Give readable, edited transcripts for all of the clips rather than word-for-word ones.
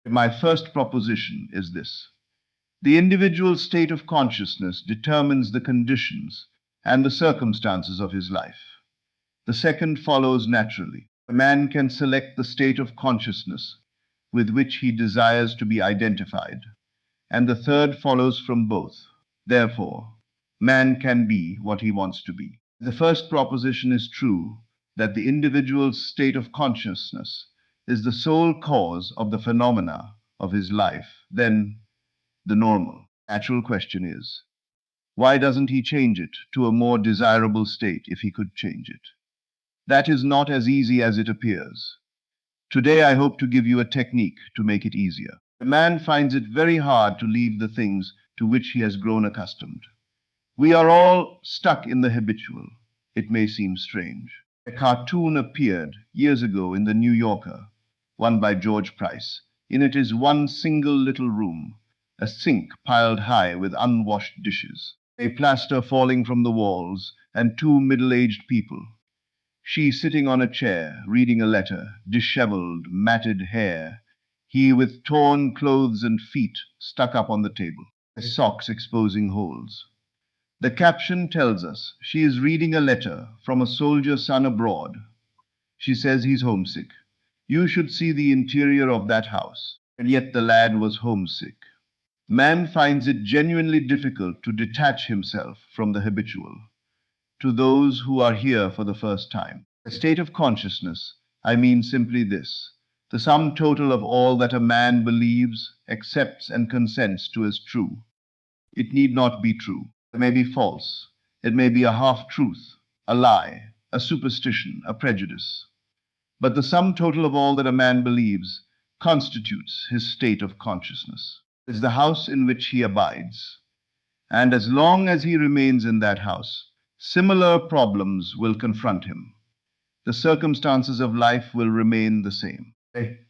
My first proposition is this: the individual state of consciousness determines the conditions and the circumstances of his life. The second follows naturally. A man can select the state of consciousness with which he desires to be identified, and the third follows from both. Therefore, man can be what he wants to be. The first proposition is true, that the individual's state of consciousness is the sole cause of the phenomena of his life. Then, the normal, natural question is, why doesn't he change it to a more desirable state if he could change it? That is not as easy as it appears. Today I hope to give you a technique to make it easier. A man finds it very hard to leave the things to which he has grown accustomed. We are all stuck in the habitual. It may seem strange. A cartoon appeared years ago in the New Yorker, one by George Price. In it is one single little room, a sink piled high with unwashed dishes, a plaster falling from the walls, and two middle-aged people. She sitting on a chair, reading a letter, disheveled, matted hair, he with torn clothes and feet stuck up on the table, his socks exposing holes. The caption tells us she is reading a letter from a soldier son abroad. She says he's homesick. You should see the interior of that house. And yet the lad was homesick. Man finds it genuinely difficult to detach himself from the habitual. To those who are here for the first time, a state of consciousness, I mean simply this: the sum total of all that a man believes, accepts, and consents to as true. It need not be true. It may be false. It may be a half-truth, a lie, a superstition, a prejudice. But the sum total of all that a man believes constitutes his state of consciousness. It is the house in which he abides. And as long as he remains in that house, similar problems will confront him. The circumstances of life will remain the same.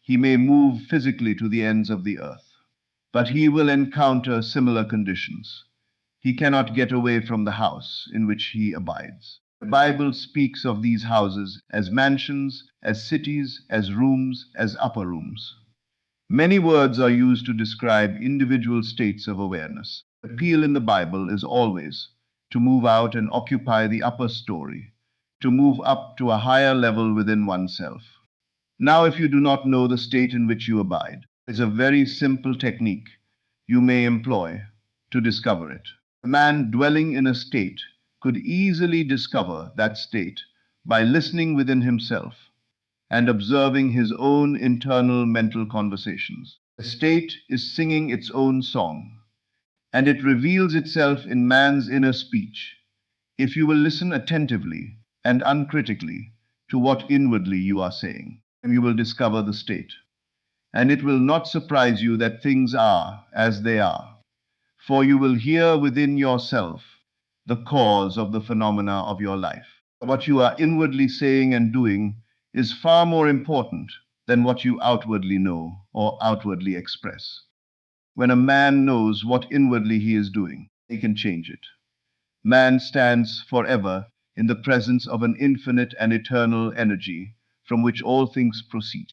He may move physically to the ends of the earth, but he will encounter similar conditions. He cannot get away from the house in which he abides. The Bible speaks of these houses as mansions, as cities, as rooms, as upper rooms. Many words are used to describe individual states of awareness. The appeal in the Bible is always to move out and occupy the upper story, to move up to a higher level within oneself. Now, if you do not know the state in which you abide, there is a very simple technique you may employ to discover it. A man dwelling in a state could easily discover that state by listening within himself and observing his own internal mental conversations. The state is singing its own song, and it reveals itself in man's inner speech. If you will listen attentively and uncritically to what inwardly you are saying, you will discover the state. And it will not surprise you that things are as they are, for you will hear within yourself the cause of the phenomena of your life. What you are inwardly saying and doing is far more important than what you outwardly know or outwardly express. When a man knows what inwardly he is doing, he can change it. Man stands forever in the presence of an infinite and eternal energy from which all things proceed,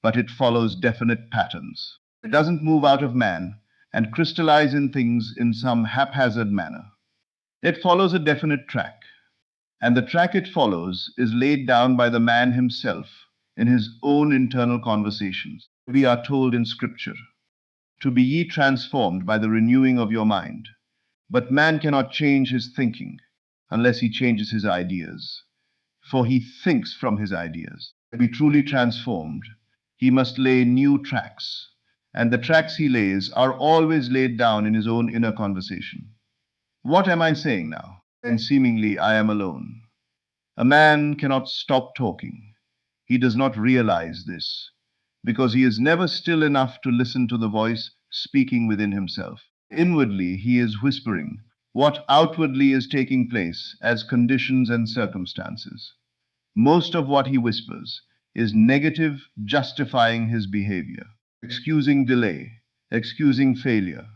but it follows definite patterns. It doesn't move out of man and crystallize in things in some haphazard manner. It follows a definite track, and the track it follows is laid down by the man himself in his own internal conversations. We are told in Scripture, "To be ye transformed by the renewing of your mind." But man cannot change his thinking unless he changes his ideas, for he thinks from his ideas. To be truly transformed, he must lay new tracks, and the tracks he lays are always laid down in his own inner conversation. What am I saying now? And seemingly I am alone. A man cannot stop talking. He does not realize this, because he is never still enough to listen to the voice speaking within himself. Inwardly he is whispering what outwardly is taking place as conditions and circumstances. Most of what he whispers is negative, justifying his behavior, excusing delay, excusing failure,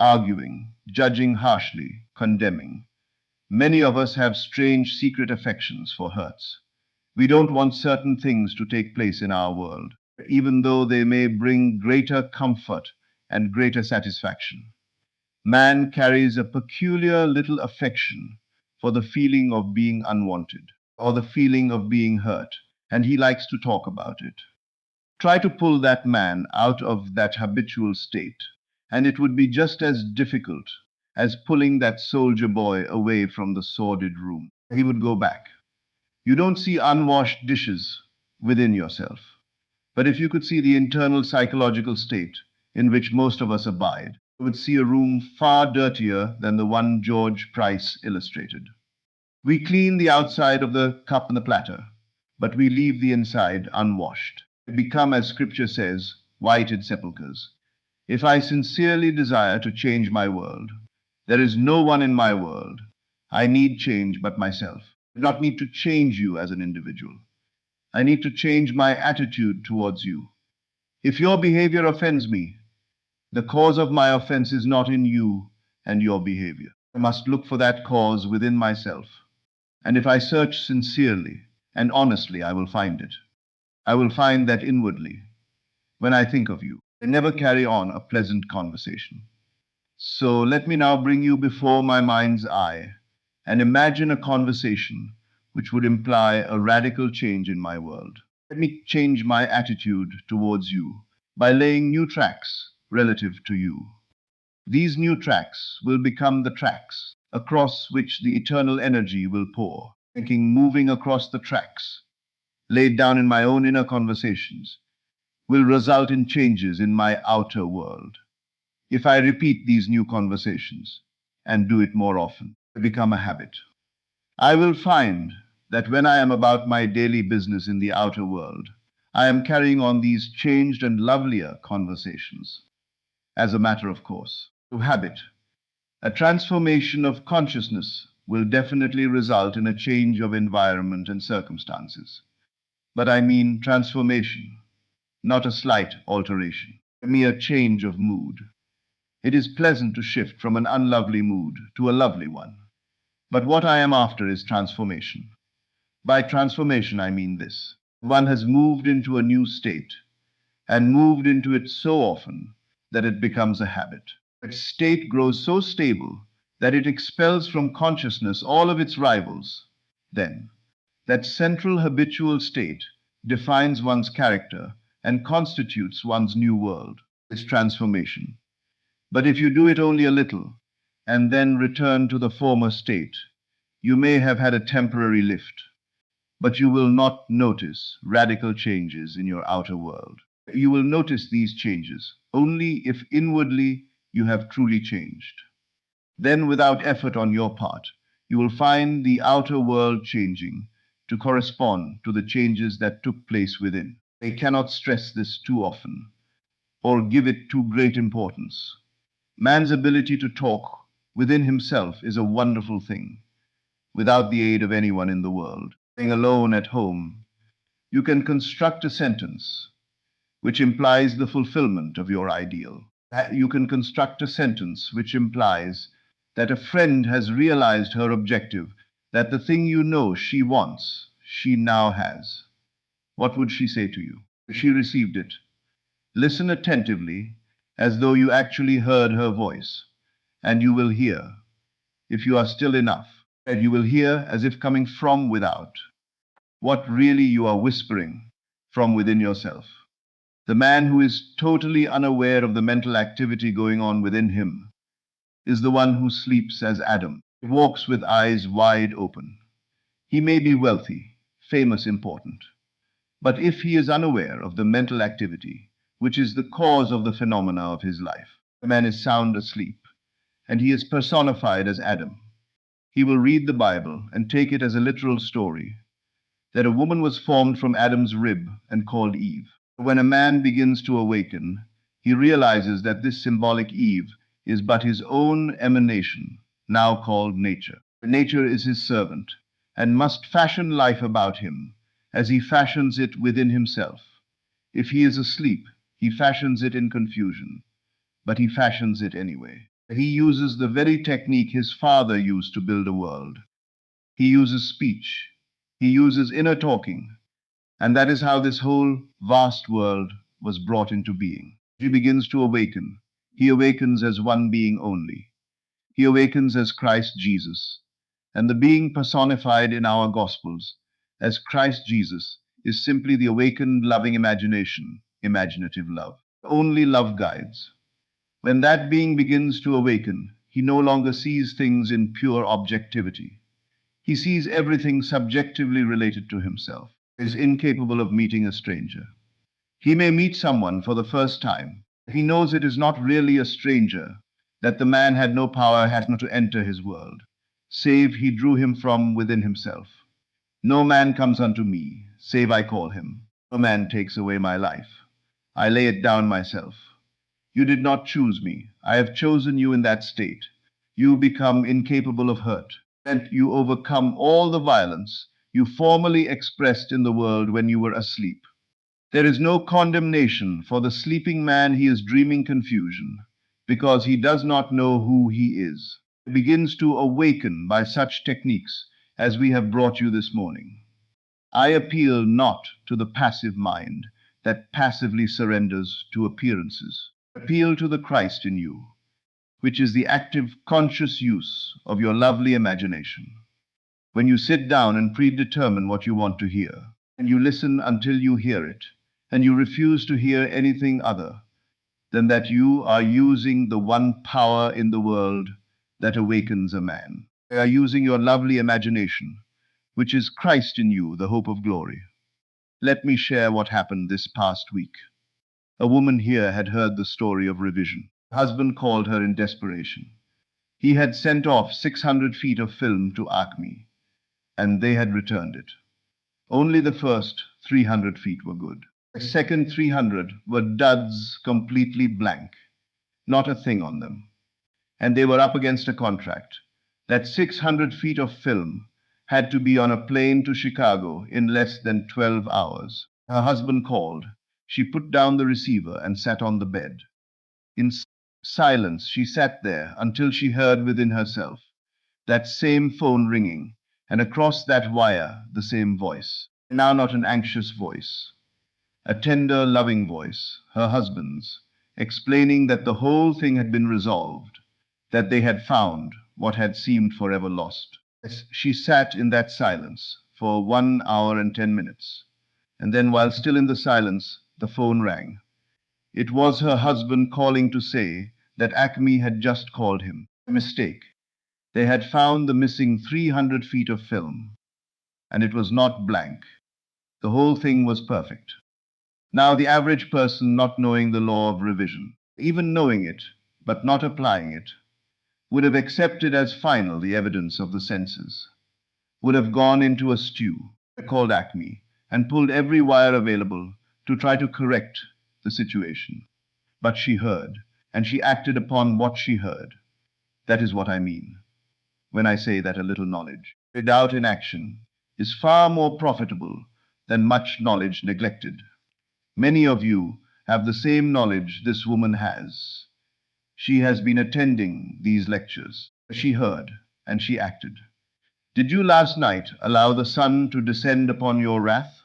arguing, judging harshly, condemning. Many of us have strange secret affections for hurts. We don't want certain things to take place in our world. even though they may bring greater comfort and greater satisfaction. Man carries a peculiar little affection for the feeling of being unwanted or the feeling of being hurt, and he likes to talk about it. Try to pull that man out of that habitual state, and it would be just as difficult as pulling that soldier boy away from the sordid room. He would go back. You don't see unwashed dishes within yourself. But if you could see the internal psychological state in which most of us abide, you would see a room far dirtier than the one George Price illustrated. We clean the outside of the cup and the platter, but we leave the inside unwashed. We become, as Scripture says, whited sepulchres. If I sincerely desire to change my world, there is no one in my world I need change but myself. I do not need to change you as an individual. I need to change my attitude towards you. If your behavior offends me, the cause of my offense is not in you and your behavior. I must look for that cause within myself. And if I search sincerely and honestly, I will find it. I will find that inwardly, when I think of you, I never carry on a pleasant conversation. So let me now bring you before my mind's eye and imagine a conversation which would imply a radical change in my world. Let me change my attitude towards you by laying new tracks relative to you. These new tracks will become the tracks across which the eternal energy will pour. Thinking moving across the tracks laid down in my own inner conversations will result in changes in my outer world. If I repeat these new conversations and do it more often, they become a habit. I will find that when I am about my daily business in the outer world, I am carrying on these changed and lovelier conversations as a matter of course. To habit, a transformation of consciousness will definitely result in a change of environment and circumstances. But I mean transformation, not a slight alteration, a mere change of mood. It is pleasant to shift from an unlovely mood to a lovely one. But what I am after is transformation. By transformation, I mean this. One has moved into a new state and moved into it so often that it becomes a habit. Its state grows so stable that it expels from consciousness all of its rivals. Then, that central habitual state defines one's character and constitutes one's new world. It's transformation. But if you do it only a little and then return to the former state, you may have had a temporary lift, but you will not notice radical changes in your outer world. You will notice these changes only if inwardly you have truly changed. Then, without effort on your part, you will find the outer world changing to correspond to the changes that took place within. I cannot stress this too often or give it too great importance. Man's ability to talk within himself is a wonderful thing. Without the aid of anyone in the world, being alone at home, you can construct a sentence which implies the fulfillment of your ideal. You can construct a sentence which implies that a friend has realized her objective, that the thing you know she wants, she now has. What would she say to you? She received it. Listen attentively, as though you actually heard her voice, and you will hear, if you are still enough, and you will hear as if coming from without, what really you are whispering from within yourself. The man who is totally unaware of the mental activity going on within him is the one who sleeps as Adam. He walks with eyes wide open. He may be wealthy, famous, important, but if he is unaware of the mental activity, which is the cause of the phenomena of his life, the man is sound asleep, and he is personified as Adam. He will read the Bible and take it as a literal story, that a woman was formed from Adam's rib and called Eve. When a man begins to awaken, he realizes that this symbolic Eve is but his own emanation, now called nature. Nature is his servant, and must fashion life about him, as he fashions it within himself. If he is asleep, he fashions it in confusion, but he fashions it anyway. He uses the very technique his father used to build a world. He uses speech. He uses inner talking. And that is how this whole vast world was brought into being. He begins to awaken. He awakens as one being only. He awakens as Christ Jesus. And the being personified in our Gospels as Christ Jesus is simply the awakened loving imagination, imaginative love. Only love guides. When that being begins to awaken, he no longer sees things in pure objectivity. He sees everything subjectively related to himself. He is incapable of meeting a stranger. He may meet someone for the first time. He knows it is not really a stranger, that the man had no power had not to enter his world, save he drew him from within himself. No man comes unto me, save I call him. No man takes away my life. I lay it down myself. You did not choose me. I have chosen you in that state. You become incapable of hurt, and you overcome all the violence you formerly expressed in the world when you were asleep. There is no condemnation for the sleeping man. He is dreaming confusion, because he does not know who he is. He begins to awaken by such techniques as we have brought you this morning. I appeal not to the passive mind that passively surrenders to appearances. Appeal to the Christ in you, which is the active, conscious use of your lovely imagination. When you sit down and predetermine what you want to hear, and you listen until you hear it, and you refuse to hear anything other than that, you are using the one power in the world that awakens a man. You are using your lovely imagination, which is Christ in you, the hope of glory. Let me share what happened this past week. A woman here had heard the story of revision. Her husband called her in desperation. He had sent off 600 feet of film to Acme, and they had returned it. Only the first 300 feet were good. The second 300 were duds, completely blank, not a thing on them. And they were up against a contract. That 600 feet of film had to be on a plane to Chicago in less than 12 hours. Her husband called. She put down the receiver and sat on the bed. In silence, she sat there until she heard within herself that same phone ringing, and across that wire the same voice. Now not an anxious voice, a tender, loving voice, her husband's, explaining that the whole thing had been resolved, that they had found what had seemed forever lost. She sat in that silence for 1 hour and 10 minutes, and then, while still in the silence, the phone rang. It was her husband calling to say that Acme had just called him. A mistake. They had found the missing 300 feet of film, and it was not blank. The whole thing was perfect. Now, the average person, not knowing the law of revision, even knowing it, but not applying it, would have accepted as final the evidence of the senses, would have gone into a stew, called Acme, and pulled every wire available to try to correct the situation. But she heard, and she acted upon what she heard. That is what I mean when I say that a little knowledge, without in action, is far more profitable than much knowledge neglected. Many of you have the same knowledge this woman has. She has been attending these lectures. She heard, and she acted. Did you last night allow the sun to descend upon your wrath?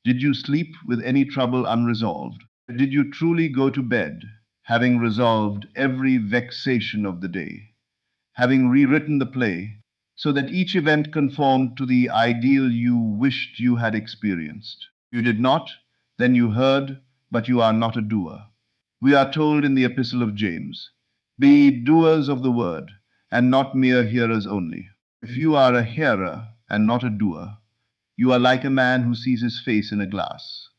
Did you sleep with any trouble unresolved? Did you truly go to bed, having resolved every vexation of the day, having rewritten the play so that each event conformed to the ideal you wished you had experienced? You did not? Then you heard, but you are not a doer. We are told in the Epistle of James, "Be doers of the word, and not mere hearers only." If you are a hearer and not a doer, you are like a man who sees his face in a glass,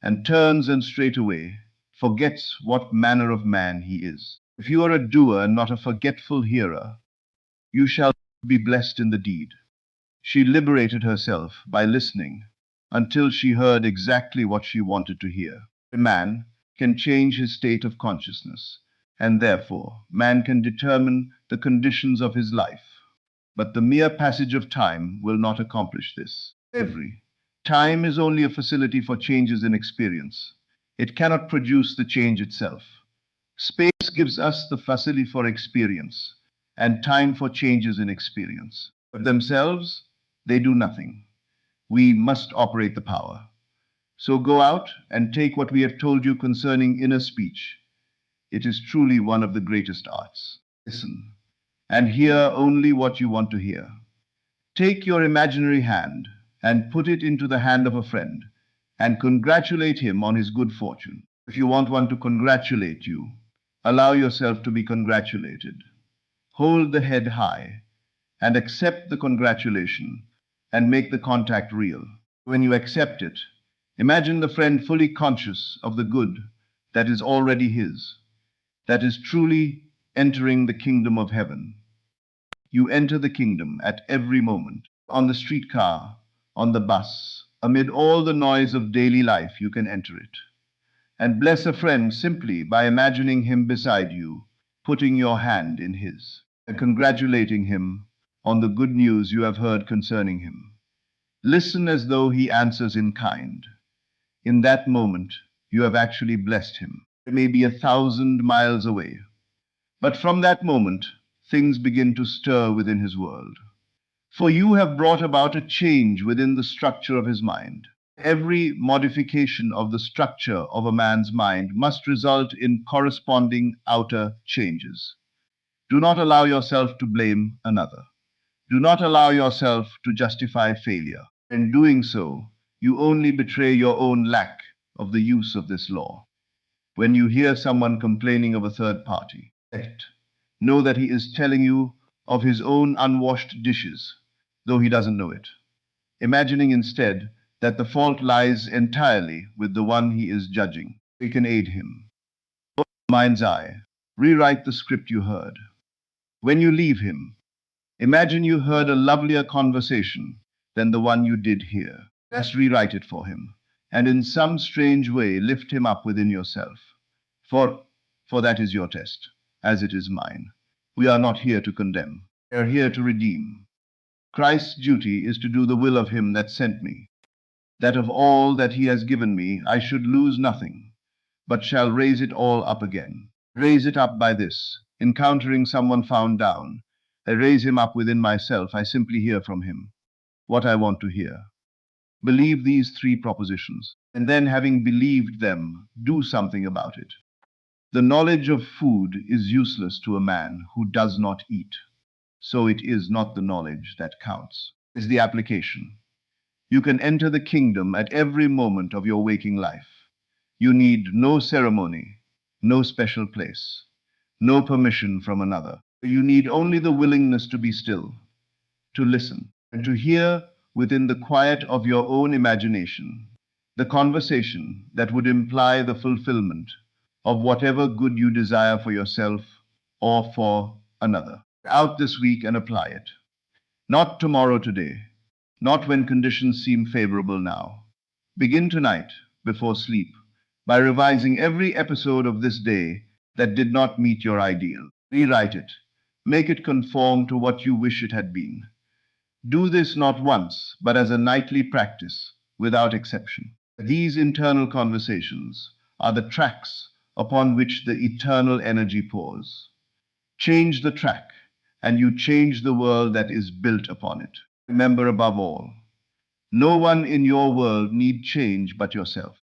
and turns and straightway forgets what manner of man he is. If you are a doer and not a forgetful hearer, you shall be blessed in the deed. She liberated herself by listening until she heard exactly what she wanted to hear. A man can change his state of consciousness, and therefore man can determine the conditions of his life. But the mere passage of time will not accomplish this. Time is only a facility for changes in experience. It cannot produce the change itself. Space gives us the facility for experience, and time for changes in experience. But themselves, they do nothing. We must operate the power. So go out and take what we have told you concerning inner speech. It is truly one of the greatest arts. Listen, and hear only what you want to hear. Take your imaginary hand and put it into the hand of a friend and congratulate him on his good fortune. If you want one to congratulate you, allow yourself to be congratulated. Hold the head high and accept the congratulation and make the contact real. When you accept it, imagine the friend fully conscious of the good that is already his, that is truly entering the kingdom of heaven. You enter the kingdom at every moment. On the streetcar, on the bus, amid all the noise of daily life, you can enter it. And bless a friend simply by imagining him beside you, putting your hand in his, and congratulating him on the good news you have heard concerning him. Listen as though he answers in kind. In that moment, you have actually blessed him. It may be 1,000 miles away, but from that moment, things begin to stir within his world. For you have brought about a change within the structure of his mind. Every modification of the structure of a man's mind must result in corresponding outer changes. Do not allow yourself to blame another. Do not allow yourself to justify failure. In doing so, you only betray your own lack of the use of this law. When you hear someone complaining of a third party, know that he is telling you of his own unwashed dishes, though he doesn't know it, imagining instead that the fault lies entirely with the one he is judging. We can aid him. Mind's eye, rewrite the script you heard. When you leave him, imagine you heard a lovelier conversation than the one you did hear. Just rewrite it for him, and in some strange way lift him up within yourself. For that is your test, as it is mine. We are not here to condemn. We are here to redeem. Christ's duty is to do the will of him that sent me, that of all that he has given me I should lose nothing, but shall raise it all up again. Raise it up by this, encountering someone found down. I raise him up within myself. I simply hear from him what I want to hear. Believe these 3 propositions, and then, having believed them, do something about it. The knowledge of food is useless to a man who does not eat. So it is not the knowledge that counts. It is the application. You can enter the kingdom at every moment of your waking life. You need no ceremony, no special place, no permission from another. You need only the willingness to be still, to listen, and to hear within the quiet of your own imagination the conversation that would imply the fulfillment of whatever good you desire for yourself or for another. Out this week and apply it. Not tomorrow, today. Not when conditions seem favorable now. Begin tonight, before sleep, by revising every episode of this day that did not meet your ideal. Rewrite it. Make it conform to what you wish it had been. Do this not once, but as a nightly practice, without exception. These internal conversations are the tracks upon which the eternal energy pours. Change the track, and you change the world that is built upon it. Remember, above all, no one in your world need change but yourself.